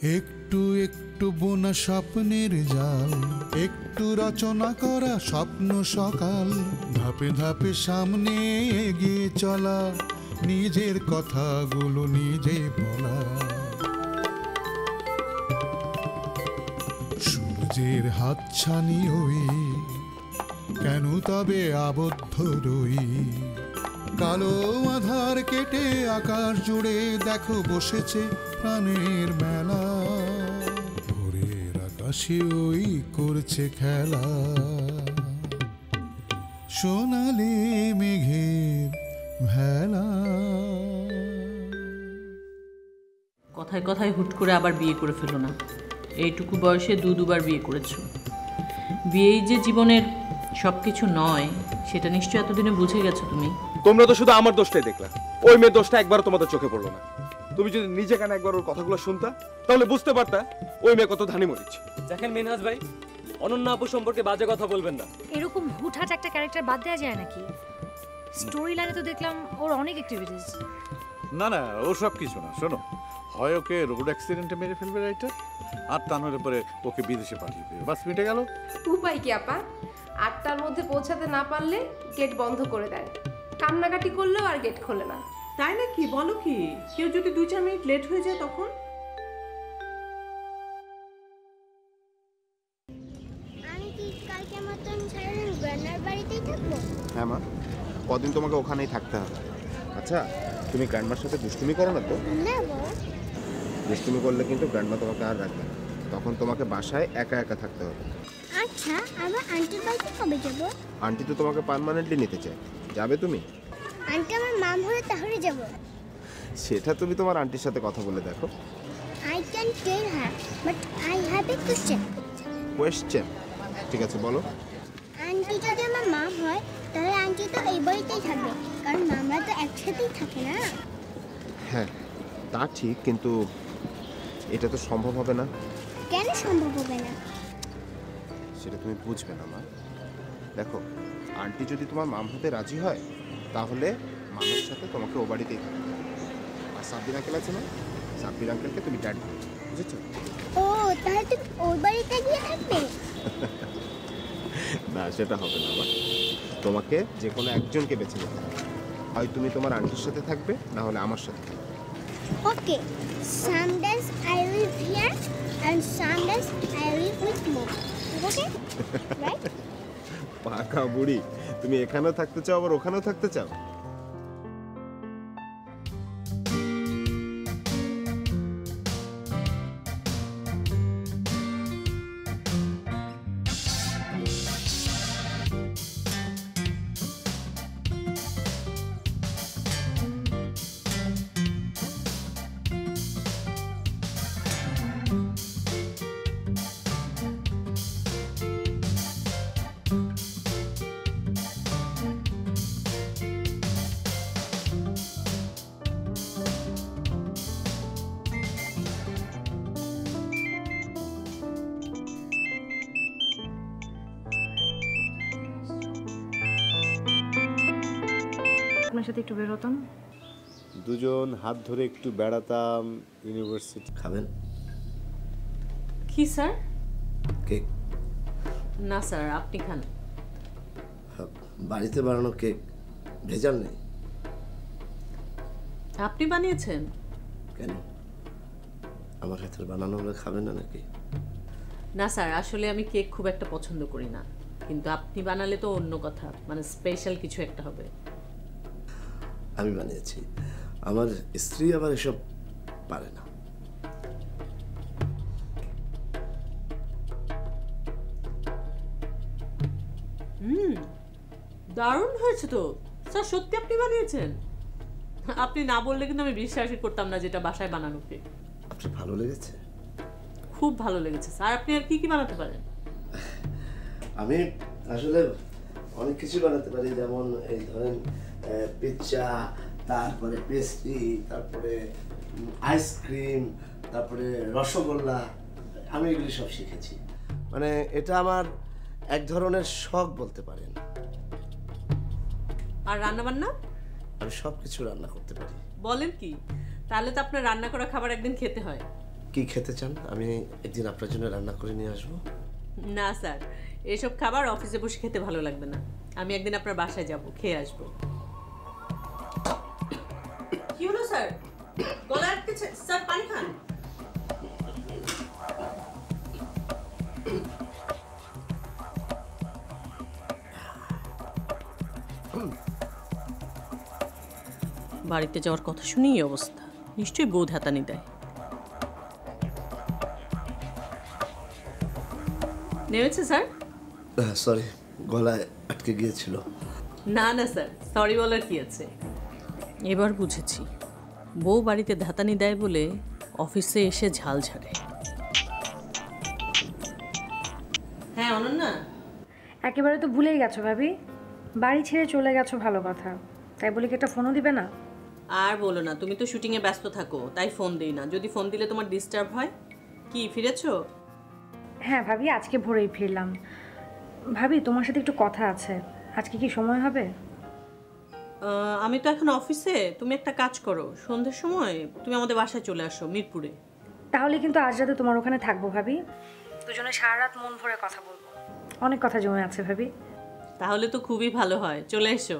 একটু একটু বোনা স্বপ্নের জাল, একটু রচনা করা স্বপ্ন সকাল, ধাপে ধাপে সামনে এগিয়ে চলা, নিজের কথাগুলো নিজে বলা। সূর্যের হাতছানি হই, কেন তবে আবদ্ধ রই? কালো আধার কেটে আকাশ জুড়ে দেখো বসেছে প্রাণের মেলা, ভোরের আকাশে ওই করছে খেলা, সোনালি মেঘের ভেলা। কথায় কথায় হুট করে আবার বিয়ে করে ফেলো না। এইটুকু বয়সে দুবার বিয়ে করেছো। বিয়েই যে জীবনের সবকিছু নয় সেটা নিশ্চয় এতদিনে বুঝে গেছো তুমি। তোমরা তো শুধু আমার দোষটাই দেখলা, ওই মেয়ের দোষটা একবারও তোমাদের চোখে পড়লো না। তুমি যদি নিজে কেন একবার ওর কথাগুলো শুনতা তাহলে বুঝতে পারতা ওই মেয়ে কত ধানি মরিচ। দেখেন মিনহাজ ভাই, অনন্যা আপু সম্পর্কে বাজে কথা বলবেন না। এরকম হুটহাট একটা ক্যারেক্টার বাদ দেওয়া যায় নাকি? স্টোরি লাইনে তো দেখলাম ওর অনেক অ্যাক্টিভিটিস। না না, ও সব কিছু না। শোনো, হয় ওকে রোড অ্যাক্সিডেন্টে মেরে ফেলবে রাইটার, আর তা নইলে পরে ওকে বিদেশে পাঠিয়ে দেবে, বাস মিটে গেল। উপায় কি আপা? 8টার মধ্যে পৌঁছাতে না পারলে গেট বন্ধ করে দেয়, কান্নাকাটি করলেও আর গেট খোলে না। তাই নাকি? বলো কি? কেউ যদি 2-4 মিনিট লেট হয়ে যায় তখন? আমি কি কালকে মতন সারাদিন গ্রান্ডার বাড়িতেই থাকবো? হ্যাঁ মা, কদিন তোমাকে ওখানেই থাকতে হবে। আচ্ছা, তুমি গ্র্যান্ডমার সাথে দুষ্টুমি করো না তো? না বাবা। দুষ্টুমি করলে কিন্তু গ্র্যান্ডমা তোমাকে আর রাখবে না, তখন তোমাকে বাসায় একা একা থাকতে হবে। আচ্ছা, আমরা আন্টির বাড়িতে কবে যাব? আন্টি তো তোমাকে পার্মানেন্টলি নিতে চায়, যাবে তুমি? আন্টি আমার মাম হলে তাহলে যাব। সেটা তুমি তোমার আন্টির সাথে কথা বলে দেখো। I can tell her, but I have a question. Question? ঠিক আছে, বলো। আন্টি যদি আমার মাম হয় তাহলে আন্টি তো এই বাড়িতেই থাকবে, কারণ আমরা তো একসাথেই থাকি না। হ্যাঁ তা ঠিক, কিন্তু এটা তো সম্ভব হবে না। কেন সম্ভব হবে না? সেটা তুমি বুঝবে না মা। দেখো, আন্টি যদি তোমার মাম হতে রাজি হয় তাহলে মামের সাথে তোমাকে ও বাড়িতেই থাকবে। আর সাব্বির আঙ্কেল আছে না, সাব্বির আঙ্কেলকে তুমি ড্যাড বলো, বুঝেছো? ও, তাহলে তুমি ওই বাড়িতে গিয়ে থাকবে? না, সেটা হবে না মা। তোমাকে যে কোনো একজনকে বেছে নিতে হবে, হয় তুমি তোমার আন্টির সাথে থাকবে, না হলে আমার সাথে থাকবে। Okay, some days I live here and some days I live with mom. Okay? Right? পাকা বুড়ি, তুমি এখানেও থাকতে চাও আবার ওখানেও থাকতে চাও। আপনার সাথে একটু বেরোতাম। দুজন হাত ধরে একটু বেড়াতাম ইউনিভার্সিটি। খাবেন? কি স্যার? কেক? না স্যার, আপনি খান। বাড়িতে বানানো কেক, ভেজাল নেই। আপনি বানিয়েছেন? কেন, আমার হাতের বানানো হলে খাবেন না নাকি? না স্যার, আসলে আমি কেক খুব একটা পছন্দ করি না, কিন্তু আপনি বানালে তো অন্য কথা, মানে স্পেশাল কিছু একটা হবে। আমি বানিয়েছি, আমার স্ত্রী আবার এসব পারে না। দারুণ হয়েছে তো স্যার, সত্যি আপনি বানিয়েছেন? আপনি না বললে কিন্তু আমি বিশ্বাসই করতাম না যেটা বাসায় বানানো কেক। আপনার ভালো লেগেছে? খুব ভালো লেগেছে স্যার। আপনি আর কি কি বানাতে পারেন? আমি আসলে অনেক কিছু বানাতে পারি, যেমন এই ধরেন পিৎজা, তারপরে পেস্ট্রি, তারপরে আইসক্রিম, তারপরে রসগোল্লা। আমি এগুলি সব শিখেছি, মানে এটা আমার এক ধরনের শখ বলতে পারেন। আর রান্না বান্না? আমি সব কিছু রান্না করতে পারি। বলেন কি? তাহলে তো আপনার রান্না করা খাবার একদিন খেতে হয়। কি খেতে চান? আমি একদিন আপনার জন্য রান্না করে নিয়ে আসবো। না স্যার, এসব খাবার অফিসে বসে খেতে ভালো লাগবে না। আমি একদিন আপনার বাসায় যাব, খেয়ে আসবো। কি হলো স্যার? গলা আটকেছে স্যার, পানি খান। বাড়িতে যাওয়ার কথা শুনেই এই অবস্থা। নিশ্চয়ই বউ ধাতানি দেয়। নেমেছে স্যার? সরি, গলায় আটকে গিয়েছিল। না না স্যার, সরি বলার কি আছে। এবার বুঝেছি, বউ বাড়িতে ধাতানি দেয় বলে অফিসে এসে ঝাল ঝাড়ে। হ্যাঁ অনন্যা, একেবারে তো ভুলেই গেছো ভাবি। বাড়ি ছেড়ে চলে গেছো ভালো কথা, তাই বলে কি একটা ফোনও দিবে না? আর বলো না, তুমি তো শুটিংয়ে ব্যস্ত থাকো, তাই ফোন দিই না। যদি ফোন দিলে তোমার ডিস্টার্ব হয়। কি ফিরেছো? হ্যাঁ ভাবি, আজকে ভোরেই ফিরলাম। ভাবি তোমার সাথে একটু কথা আছে, আজকে কি সময় হবে? আমি তো এখন অফিসে। তুমি একটা কাজ করো, সন্ধ্যের সময় তুমি আমাদের বাসায় চলে আসো মিরপুরে। তাহলে কিন্তু আজ রাতে তোমার ওখানে থাকবো ভাবি। দুজনে সারা রাত মন ভরে কথা বলবো, অনেক কথা জমে আছে ভাবি। তাহলে তো খুবই ভালো হয়, চলে এসো।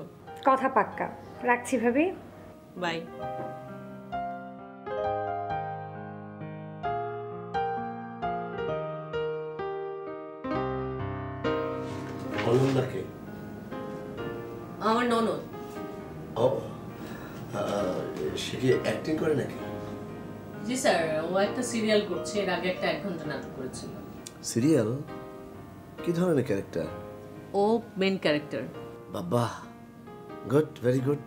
কথা পাক্কা, রাখছি ভাবি। বাই। অনন্যাকে? আমার ননদ। ও, সে কি অ্যাক্টিং করে নাকি? জি স্যার, ও একটা সিরিয়াল করছে। এর আগে একটা 1 ঘন্টা নাটক করেছিল। সিরিয়াল? কি ধরনের ক্যারেক্টার? ও মেন ক্যারেক্টার। বাবা, গুড, ভেরি গুড।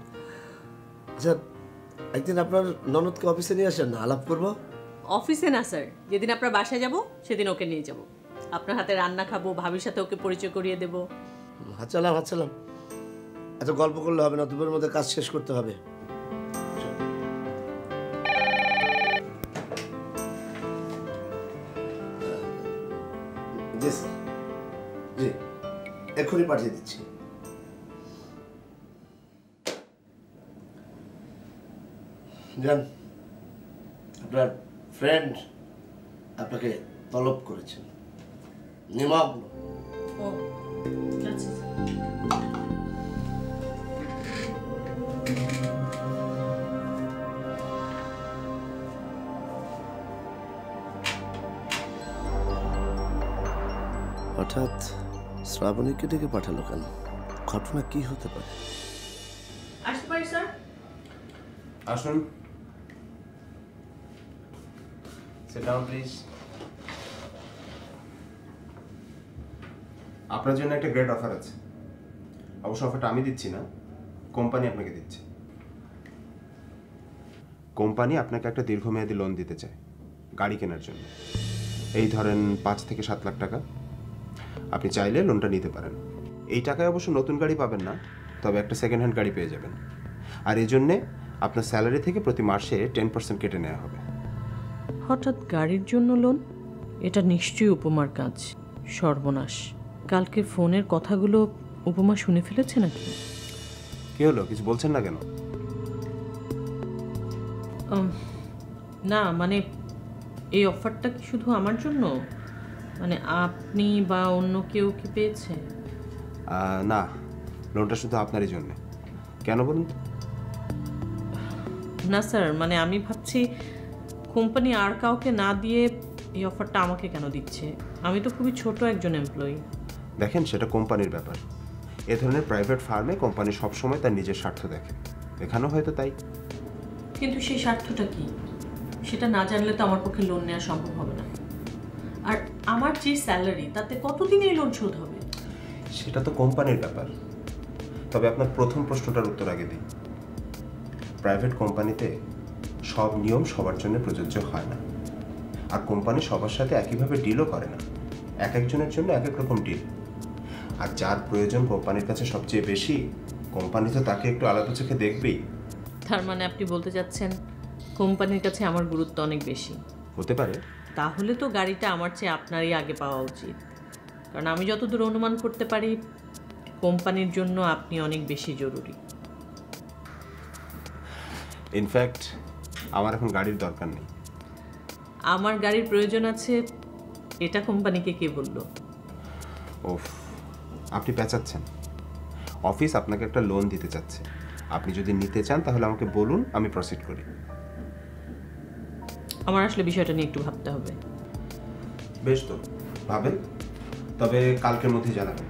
আচ্ছা, একদিন আপনার ননদকে অফিসে নিয়ে আসেন না, আলাপ করবো। অফিসে না স্যার, যেদিন আপনার বাসায় যাব সেদিন ওকে নিয়ে যাব। আপনার হাতে রান্না খাবো, ভাবির সাথে ওকে পরিচয় করিয়ে দেব। হাঁচালাম হাঁচালাম, এত গল্প করলে হবে না, দুপুরের মধ্যে কাজ শেষ করতে হবে। জি স্যার, জি এক্ষুনি পাঠিয়ে দিচ্ছি। জান, আপনার ফ্রেন্ড আপনাকে তলব করেছেন, নিমগ্ন। ও আচ্ছা। হঠাৎ শ্রাবণীকে ডেকে পাঠালো কেন? ঘটনা কি হতে পারে? আসতে পারি স্যার? আসুন। Sit down, please. আপনার জন্য একটা গ্রেট অফার আছে। অবশ্য অফারটা আমি দিচ্ছি না, কোম্পানি আপনাকে দিচ্ছে। কোম্পানি আপনাকে একটা দীর্ঘমেয়াদী লোন দিতে চায় গাড়ি কেনার জন্য। এই ধরেন 5 থেকে 7 লাখ টাকা। আপনি চাইলে লোনটা নিতে পারেন। এই টাকায় অবশ্য নতুন গাড়ি পাবেন না, তবে একটা সেকেন্ড হ্যান্ড গাড়ি পেয়ে যাবেন। আর এই জন্যে আপনার স্যালারি থেকে প্রতি মাসে 10% কেটে নেওয়া হবে। হঠাৎ গাড়ির জন্য লোন? এটা নিশ্চয়ই উপমার কাজ। সর্বনাশ, কালকে ফোনের কথাগুলো উপমা শুনে ফেলেছে নাকি? কি হলো, কিছু বলছেন না কেন? না মানে, এই অফারটা কি শুধু আমার জন্য? মানে আপনি বা অন্য কেউ কি পেয়েছে? না, লোনটা শুধু আপনারই জন্য। কেন বলুন? না স্যার, মানে আমি ভাবছি কোম্পানি আর কাউকে না দিয়ে এই অফারটা আমাকে কেন দিচ্ছে? আমি তো খুবই ছোট একজন এমপ্লয়ি। দেখেন, সেটা কোম্পানির ব্যাপার। এ ধরনের প্রাইভেট ফার্মে কোম্পানি সবসময় তার নিজের স্বার্থ দেখে, এখানেও হয়তো তাই। কিন্তু সেই স্বার্থটা কি সেটা না জানলে তো আমার পক্ষে লোন নেওয়া সম্ভব হবে না। আর আমার যে স্যালারি, তাতে কতদিন এই লোন শোধ হবে? সেটা তো কোম্পানির ব্যাপার। তবে আপনার প্রথম প্রশ্নটার উত্তর আগে দিই। প্রাইভেট কোম্পানিতে সব নিয়ম সবার জন্য প্রযোজ্য হয় না, আর কোম্পানি সবার সাথে একইভাবে ডিলও করে না। এক একজনের জন্য এক এক রকম ডিল। আর যার প্রয়োজন কোম্পানির কাছে সবচেয়ে বেশি, কোম্পানি তো তাকে একটু আলাদা চোখে দেখবেই। তার মানে আপনি বলতে চাচ্ছেন কোম্পানির কাছে আমার গুরুত্ব অনেক বেশি? হতে পারে। তাহলে তো গাড়িটা আমার চেয়ে আপনারই আগে পাওয়া উচিত, কারণ আমি যতদূর অনুমান করতে পারি কোম্পানির জন্য আপনি অনেক বেশি জরুরি। ইনফ্যাক্ট আমার এখন গাড়ির দরকার নেই। আমার গাড়ির প্রয়োজন আছে এটা কোম্পানিকে কে বললো? ওফ, আপনি পেঁচাচ্ছেন। অফিস আপনাকে একটা লোন দিতে চাচ্ছে, আপনি যদি নিতে চান তাহলে আমাকে বলুন, আমি প্রসিড করি। আমার আসলে বিষয়টা নিয়ে একটু ভাবতে হবে। বেশ, তো ভাবেন, তবে কালকের মধ্যে জানাবেন।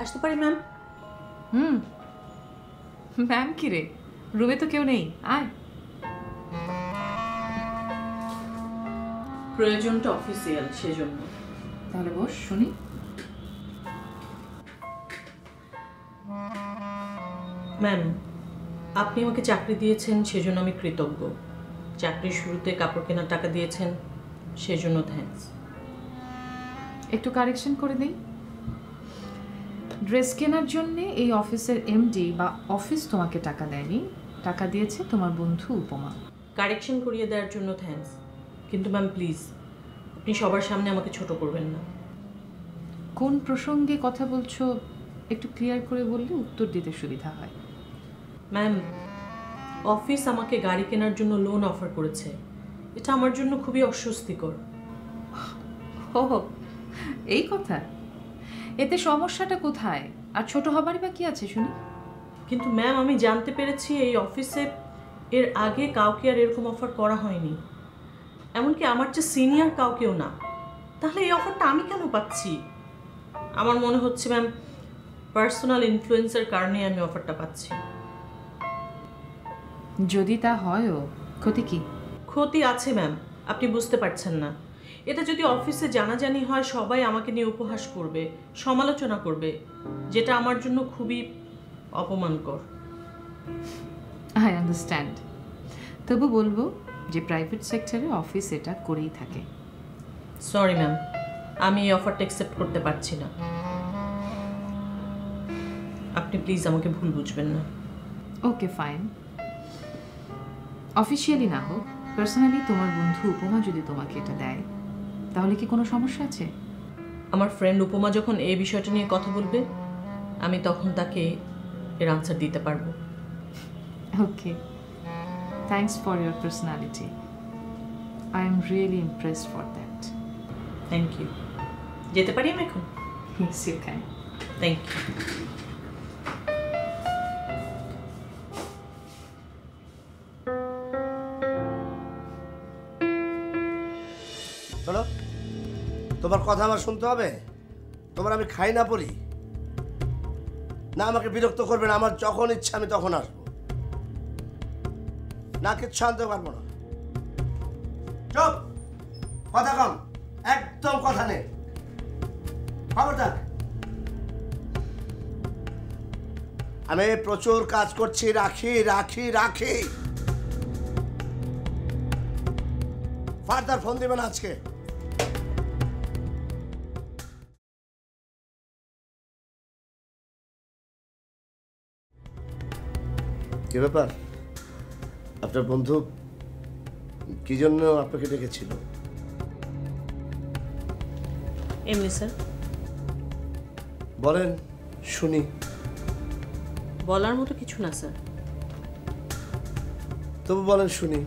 আসতে পারি ম্যাম? ম্যাম কি রে, রুমে তো কেউ নেই, আয়। প্রয়োজনটা অফিসিয়াল, সেজন্য। তাহলে বস, শুনি। ম্যাম, আপনি আমাকে চাকরি দিয়েছেন সেজন্য আমি কৃতজ্ঞ। চাকরির শুরুতে কাপড় কেনার টাকা দিয়েছেন সেজন্য থ্যাঙ্কস। একটু কারেকশন করে দিই। ড্রেস কেনার জন্যে এই অফিসের এমডি বা অফিস তোমাকে টাকা দেয়নি, টাকা দিয়েছে তোমার বন্ধু উপমা। কারেকশন করিয়ে দেওয়ার জন্য থ্যাঙ্কস, কিন্তু ম্যাম প্লিজ আপনি সবার সামনে আমাকে ছোট করবেন না। কোন প্রসঙ্গে কথা বলছো একটু ক্লিয়ার করে বললে উত্তর দিতে সুবিধা হয়। ম্যাম, অফিস আমাকে গাড়ি কেনার জন্য লোন অফার করেছে, এটা আমার জন্য খুবই অস্বস্তিকর। ও এই কথা, এতে সমস্যাটা কোথায়? আর ছোট হবারই বা কি আছে শুনি? কিন্তু ম্যাম, আমি জানতে পেরেছি এই অফিসে এর আগে কাউকে আর এরকম অফার করা হয়নি, এমনকি আমার যে সিনিয়র কাউকেও না। তাহলে এই অফারটা আমি কেন পাচ্ছি? আমার মনে হচ্ছে ম্যাম পার্সোনাল ইনফ্লুয়েন্সের কারণে আমি অফারটা পাচ্ছি। যদি তা হয়ও, ক্ষতি কি? ক্ষতি আছে ম্যাম, আপনি বুঝতে পারছেন না। এটা যদি অফিসে জানাজানি হয় সবাই আমাকে নিয়ে উপহাস করবে, সমালোচনা করবে, যেটা আমার জন্য খুবই অপমানকর। আই আন্ডারস্ট্যান্ড, তবু বলবো যে প্রাইভেট সেক্টরে অফিস এটা করেই থাকে। সরি ম্যাম, আমি এই অফারটা অ্যাকসেপ্ট করতে পারছি না। আপনি প্লিজ আমাকে ভুল বুঝবেন না। ওকে ফাইন, অফিসিয়ালি না হোক, পার্সোনালি তোমার বন্ধু উপমা যদি তোমাকে এটা দেয় তাহলে কি কোনো সমস্যা আছে? আমার ফ্রেন্ড উপমা যখন এই বিষয়টা নিয়ে কথা বলবে আমি তখন তাকে এর আনসার দিতে পারবো। Okay, thanks for your personality, I am really impressed for that. Thank you. যেতে পারি আমি এখন? Yes you can. Thank you. শোনো, তোমার কথা আমার শুনতে হবে। তোমার আমি খাই না পড়ি না, আমাকে বিরক্ত করবে না। আমার যখন ইচ্ছা আমি তখন আসবো, না কিচ্ছু আনতে পারবো না। চুপ, কথা কম, একদম কথা নেই, খবরদার। আমি প্রচুর কাজ করছি, রাখি রাখি রাখি। ফার্দার ফোন দিবেন আজকে। কি ব্যাপার, আপনার বন্ধু কি জন্য আপনাকে ডেকেছিল? এমনি স্যার। বলেন শুনি। বলার মতো কিছু না স্যার। তবু বলেন শুনি।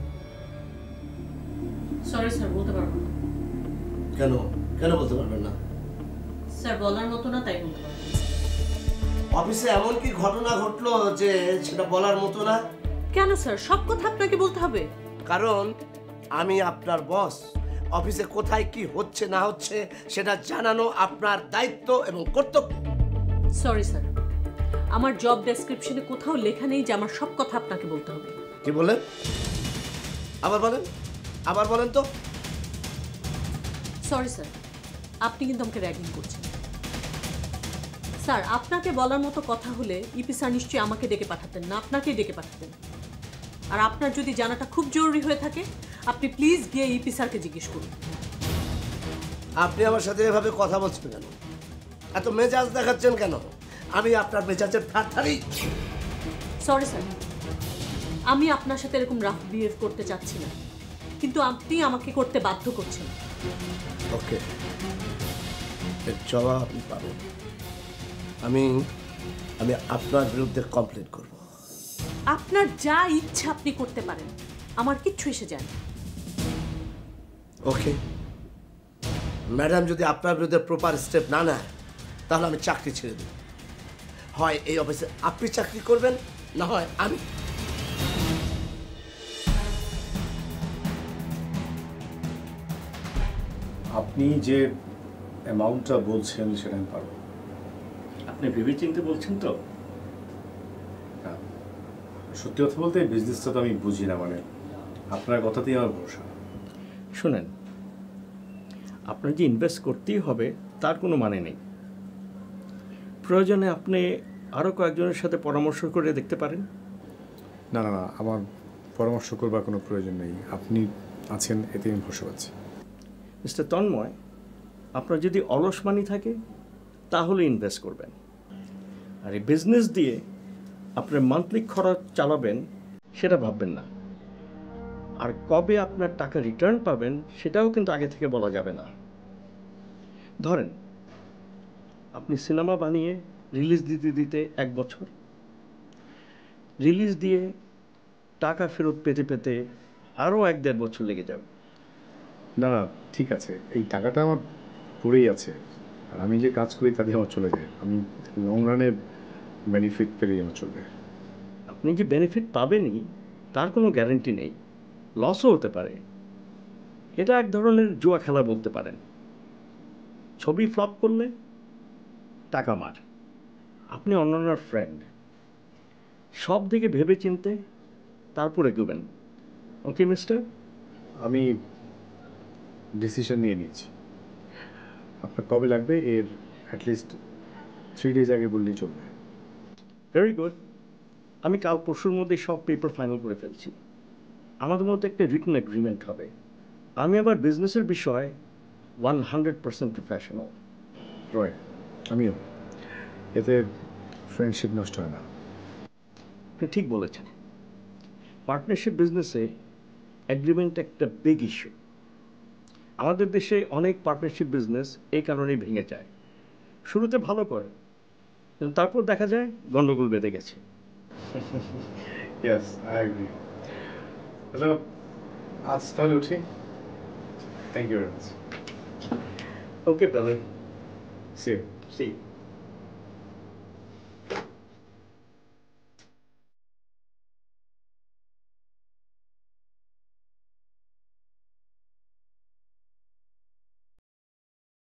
সরি স্যার, বলতে পারবো না। কেন কেন বলতে পারবেন না? স্যার বলার মতো না, তাই বলতে পারবো। অফিসে এমন কি ঘটনা ঘটলো যে সেটা বলার মতো না? কেন স্যার, সব কথা আপনাকে বলতে হবে? কারণ আমি আপনার বস। অফিসে কোথায় কি হচ্ছে না হচ্ছে সেটা জানানো আপনার দায়িত্ব এবং কর্তব্য। সরি স্যার, আমার জব ডেসক্রিপশনে কোথাও লেখা নেই যে আমার সব কথা আপনাকে বলতে হবে। কি বলেন? আবার বলেন, আবার বলেন তো। সরি স্যার, আপনি কিন্তু আমাকে র্যাগিং করছেন। স্যার, আপনাকে বলার মতো কথা হলে ইপি স্যার নিশ্চয়ই আমাকে ডেকে পাঠাতেন না, আপনাকেই ডেকে পাঠাতেন। আর আপনার যদি জানাটা খুব জরুরি হয়ে থাকে আপনি প্লিজ গিয়ে ইপি স্যারকে জিজ্ঞেস করুন। আপনি আমার সাথে এভাবে কথা বলছেন কেন? এত মেজাজ দেখাচ্ছেন কেন? আমি আপনার মেজাজের ঠাট্টারি। সরি স্যার, আমি আপনার সাথে এরকম রাফ বিহেভ করতে চাচ্ছি না, কিন্তু আপনি আমাকে করতে বাধ্য করছেন। ওকে, এর জবাব আপনি পাবেন। আমি আমি আপনার বিরুদ্ধে কমপ্লেন করব। আপনার যা ইচ্ছা আপনি করতে পারেন, আমার কিচ্ছু এসে যায় না। ওকে, ম্যাডাম যদি আপনার বিরুদ্ধে প্রপার স্টেপ না নেয় তাহলে আমি চাকরি ছেড়ে দেব। হয় এই অফিসে আপনি চাকরি করবেন, না হয় আমি। আপনি যে অ্যামাউন্টটা বলছেন সেটা আমি পারবো। আপনি ভেবেচিন্তে বলছেন তো? না, সত্যি কথা বলতে বিজনেসটা তো আমি বুঝি না, মানে আপনার কথাতেই আমার ভরসা। শোনেন, আপনার যে ইনভেস্ট করতেই হবে তার কোনো মানে নেই। প্রয়োজনে আপনি আরও কয়েকজনের সাথে পরামর্শ করে দেখতে পারেন। না না না, আমার পরামর্শ করবার কোনো প্রয়োজন নেই, আপনি আছেন এতে আমি ভরসা পাচ্ছি। মিস্টার তন্ময়, আপনার যদি অলস মানি থাকে তাহলে ইনভেস্ট করবেন, আর এই বিজনেস দিয়ে আপনার মান্থলি খরচ চালাবেন সেটা ভাববেন না। আর কবে আপনার টাকা রিটার্ন পাবেন সেটাও কিন্তু আগে থেকে বলা যাবে না। ধরেন আপনি সিনেমা বানিয়ে রিলিজ দিতে দিতে 1 বছর, রিলিজ দিয়ে টাকা ফেরত পেতে পেতে আরও 1-1.5 বছর লেগে যাবে। না না, ঠিক আছে, এই টাকাটা আমার পড়েই আছে, আর আমি যে কাজ করি তাতে আমার চলে যায়। আমি লং রানে বেনিফিট পেলেই আমার চলবে। আপনি যে বেনিফিট পাবেনই তার কোনো গ্যারান্টি নেই, লসও হতে পারে। এটা এক ধরনের জুয়া খেলা বলতে পারেন। ছবি ফ্লপ করলে টাকা মার। আপনি অন্যান্য ফ্রেন্ড, সব দিকে ভেবে চিনতে তারপরে এগোবেন। Okay mister? আমি ডিসিশন নিয়ে নিয়েছি। আপনার কবে লাগবে এর অ্যাটলিস্ট 3 days আগে বললেই চলবে। Very good. আমি কাল পরশুর মধ্যেই সব পেপার ফাইনাল করে ফেলছি। আমাদের মধ্যে একটা রিটেন এগ্রিমেন্ট হবে। আমি আবার বিজনেসের বিষয়ে 100% প্রফেশনাল। রয়, আমিও, এতে ফ্রেন্ডশিপ নষ্ট হয় না। আপনি ঠিক বলেছেন। পার্টনারশিপ বিজনেসে এগ্রিমেন্ট একটা বিগ ইস্যু। আমাদের দেশে অনেক পার্টনারশিপ বিজনেস এই কারণেই ভেঙে যায়। শুরুতে ভালো করে, কিন্তু তারপর দেখা যায় গন্ডগোল বেঁধে গেছে। Yes, I agree. হ্যালো, আজ তাহলে উঠি। Thank you very much. Okay brother, see you. See you.